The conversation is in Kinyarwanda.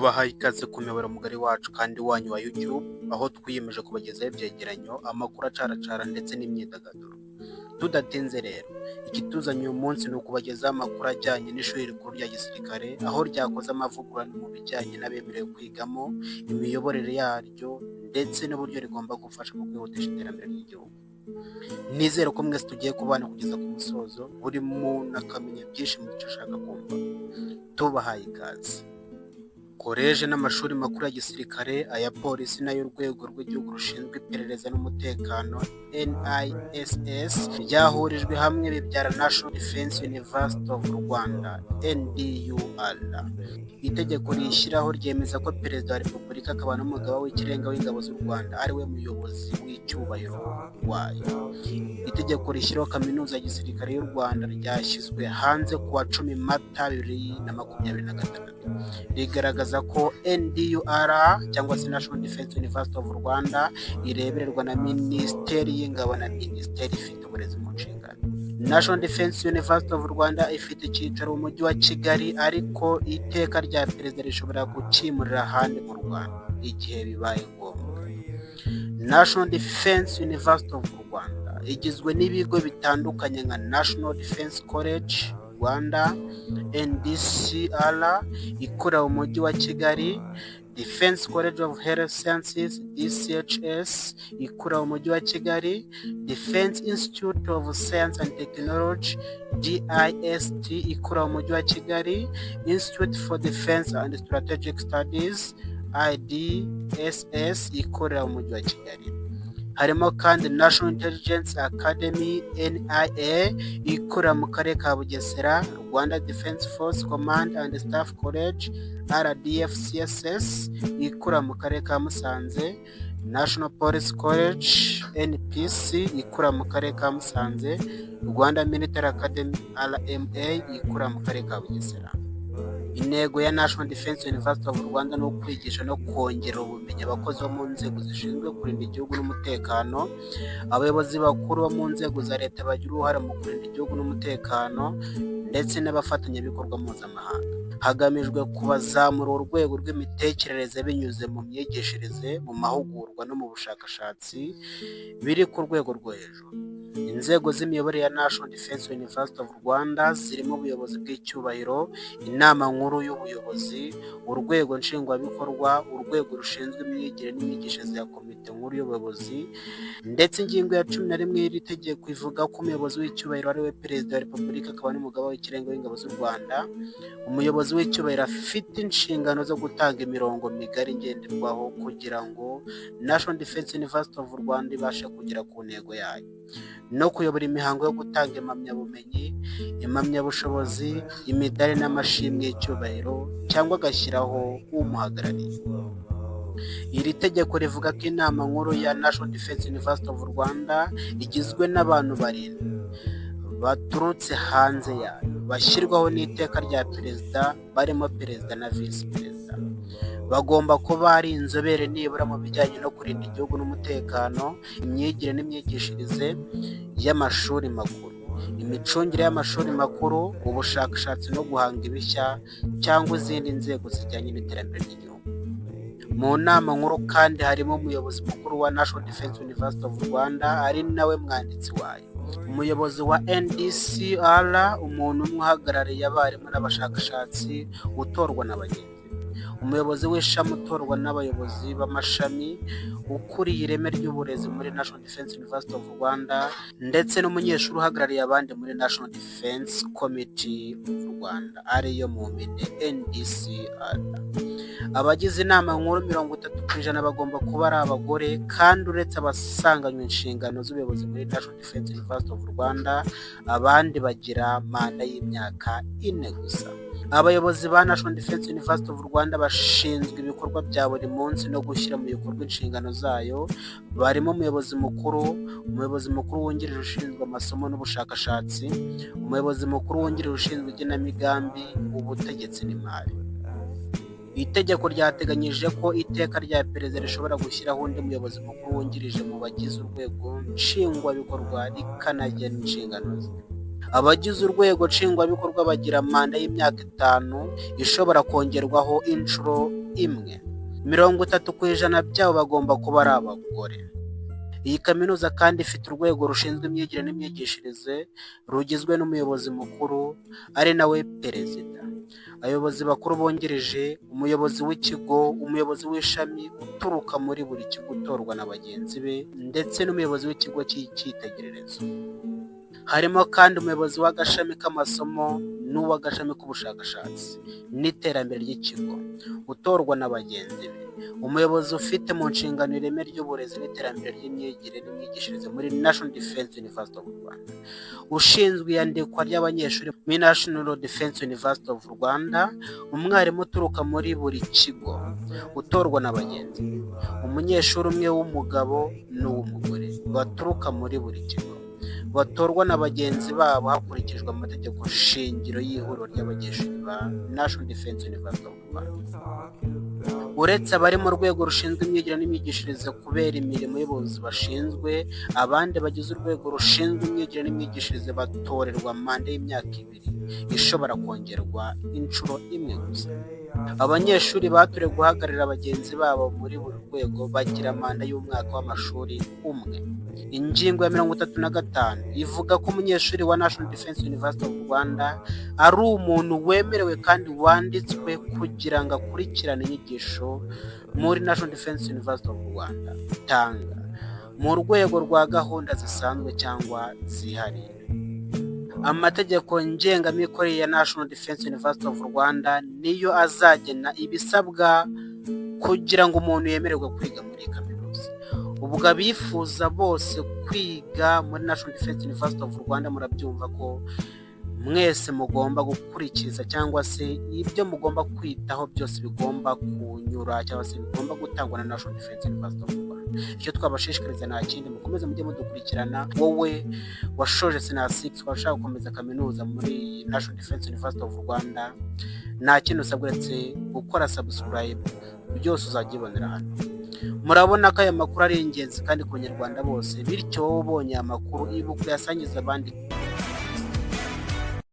tubahaye ikaze ku muyoboro mugari wacu kandi wanyu wa YouTube, aho twiyemeje kubagezaho ibyegeranyo, amakuru acaracara ndetse n'imyidagaduro. Tudatinze rero, ikituzanye uyu munsi ni ukubagezaho amakuru ajyanye n'ishuri rikuru rya gisirikare, aho ryakoze amavugurura mu bijyanye n'abemerewe kwigamo, imiyoborere yaryo ndetse n'uburyo rigomba gufasha mu kwihutisha iterambere ry'igihugu. Nizere ko mwese tugiye kubana kugeza ku musozo, buri muntu akamenya byinshi mu byo ashaka kumva. Tubahaye ikaze. Koleje n'amashuri makuru ya gisirikare, aya polisi n'ay'urwego rw'igihugu rushinzwe iperereza n'umutekano NISS byahurijwe hamwe bibyara National Defense University of Rwanda NDUR. Itegeko rishyiraho ryemeza ko Perezida wa Repubulika akaba n'umugaba w'ikirenga w'ingabo z'u Rwanda ari we muyobozi w'icyubahiro wayo. Itegeko rishyiraho Kaminuza ya Gisirikare y'u Rwanda ryashyizwe hanze ku wa 10 Mata 2026. Rigaragaza ko NDUR cyangwa se National Defense University of Rwanda irebererwa na Minisiteri y'Ingabo na Minisiteri ifite uburezi mu nshingano. National Defense University of Rwanda ifite icyicaro mu mujyi wa Kigali, ariko iteka rya perezida rishobora gucimurira ahandi mu Rwanda igihe bibaye ngombwa. National Defense University of Rwanda igizwe n'ibigo bitandukanye nka National Defense College Rwanda NDCR ikorera mu mujyi wa Kigali, Defense College of Health Sciences DCHS ikorera mu mujyi wa Kigali, Defense Institute of Science and Technology DIST ikorera mu mujyi wa Kigali, Institute for Defense and Strategic Studies IDSS ikorera mu mujyi wa Kigali. Harimo kandi National Intelligence Academy NIA ikorera mu karere ka Bugesera, Rwanda Defense Force Command and Staff College RDF CSS ikorera mu karere ka Musanze, National Police College NPC ikorera mu karere ka Musanze, Rwanda Military Academy RMA ikorera mu karere ka Bugesera. Intego ya National Defense University of Rwanda ni ukwigisha no kongera ubumenyi abakozi bo mu nzego zishinzwe kurinda igihugu n'umutekano, abayobozi bakuru bo mu nzego za leta bagira uruhare mu kurinda igihugu n'umutekano, ndetse n'abafatanyabikorwa mpuzamahanga. Hagamijwe kubazamura urwego rw'imitekerereze binyuze mu myigishirize, mu mahugurwa no mu bushakashatsi biri ku rwego rwo hejuru. Inzego z'imiyoborere ya National Defense University of Rwanda zirimo ubuyobozi bw'icyubahiro, inama nkuru y'ubuyobozi, urwego nshingwabikorwa, urwego rushinzwe imyigire n'imyigishirize ya komite nkuru y'ubuyobozi, ndetse ingingo ya 11 y'iri tegeko ivuga ko umuyobozi w'icyubahiro ari we Perezida wa Repubulika akaba n'umugaba w'ikirenga w'ingabo z'u Rwanda. Umuyobozi w'icyubahiro afite inshingano zo gutanga imirongo migari ngenderwaho kugira ngo National Defense University of Rwanda ibashe kugera ku ntego yayo, no kuyobora imihango yo gutanga impamyabumenyi, impamyabushobozi, imidari n'amashimwe y'icyubahiro, cyangwa agashyiraho umuhagarariye. Iri tegeko rivuga ko inama nkuru ya National Defense University of Rwanda igizwe n'abantu 7 baturutse hanze yayo, bashyirwaho n'iteka rya perezida, barimo perezida na visi perezida. Bagomba kuba ari inzobere nibura mu bijyanye no kurinda igihugu n'umutekano, imyigire n'imyigishirize y'amashuri makuru, imicungire y'amashuri makuru, ubushakashatsi no guhanga ibishya, cyangwa izindi nzego zijyanye n'iterambere ry'igihugu. Mu nama nkuru kandi harimo umuyobozi mukuru wa National Defense University of Rwanda ari nawe mwanditsi wayo, umuyobozi wa NDCR, umuntu umwe uhagarariye abarimu n'abashakashatsi utorwa n'abagenzi, umuyobozi w'ishami utorwa n'abayobozi b'amashami, ukuriye ireme ry'uburezi muri National Defense University of Rwanda, ndetse n'umunyeshuri uhagarariye abandi muri National Defense Committee of Rwanda ariyo mu mpine NDCR. Abagize inama nkuru 30% bagomba kuba ari abagore, kandi uretse abasanganywe inshingano z'ubuyobozi muri National Defense University of Rwanda, abandi bagira manda y'imyaka 4 gusa. Abayobozi ba National Defense University of Rwanda bashinzwe ibikorwa bya buri munsi no gushyira mu bikorwa inshingano zayo, barimo umuyobozi mukuru wungirije ushinzwe amasomo n'ubushakashatsi, umuyobozi mukuru wungirije ushinzwe igenamigambi, ubutegetsi n'imari. Itegeko ryateganyije ko iteka rya perezida rishobora gushyiraho undi muyobozi mukuru wungirije mu bagize urwego nshingwabikorwa rikanagena inshingano ze. Abagize urwego nshingwabikorwa bagira manda y'imyaka 5 ishobora kongerwaho inshuro imwe. 30% byabo bagomba kuba ari abagore. Iyi kaminuza kandi ifite urwego rushinzwe imyigire n'imyigishirize rugizwe n'umuyobozi mukuru ari nawe perezida, abayobozi bakuru bongereje, umuyobozi w'ikigo, umuyobozi w'ishami uturuka muri buri kigo utorwa na bagenzi be, ndetse n'umuyobozi w'ikigo cy'icyitegererezo. Harimo kandi umuyobozi w'agashami k'amasomo n'uw'agashami k'ubushakashatsi n'iterambere ry'ikigo utorwa na bagenzi be, umuyobozi ufite mu nshingano ireme ry'uburezi n'iterambere ry'imyigire n'imyigishirize muri National Defense University of Rwanda, ushinzwe iyandikwa ry'abanyeshuri muri National Defense University of Rwanda, umwarimu uturuka muri buri kigo utorwa na bagenzi be, umunyeshuri umwe w'umugabo n'uw'umugore baturuka muri buri kigo batorwa na bagenzi babo hakurikijwe amategeko shingiro y'ihuriro ry'abanyeshuri ba National Defense University of Rwanda. Uretse abari mu rwego rushinzwe imyigire n'imyigishirize kubera imirimo y'ubuyobozi bashinzwe, abandi bagize urwego rushinzwe imyigire n'imyigishirize batorerwa manda y'imyaka 2 ishobora kongerwa inshuro imwe gusa. Abanyeshuri batorewe guhagararira bagenzi babo muri buri rwego bagira manda y'umwaka w'amashuri umwe. Ingingo ya 35 ivuga ko umunyeshuri wa National Defense University of Rwanda ari umuntu wemerewe kandi wanditswe kugira ngo akurikirane inyigisho muri National Defense University of Rwanda itanga mu rwego rwa gahunda zisanzwe cyangwa zihariye. Amategeko ngengamikorere ya National Defense University of Rwanda niyo azagena ibisabwa kugira ngo umuntu yemererwe kwiga muri kaminuza. Ubwo abifuza bose kwiga muri National Defense University of Rwanda murabyumva ko mwese mugomba gukurikiza cyangwa se ibyo mugomba kwitaho byose bigomba kunyura cyangwa se bigomba gutangwa na National Defense University of Rwanda. Icyo twabashishikariza nta kindi, mukomeze mujye mudukurikirana. Wowe washoje sena 6 washaka gukomeza kaminuza muri National Defense University of Rwanda, nta kintu usabwa uretse gukora subscribe, byose uzagibonera hano. Murabona ko aya makuru ari ingenzi kandi ku Banyarwanda bose, bityo wowe ubonye amakuru ibuka yasangiza abandi.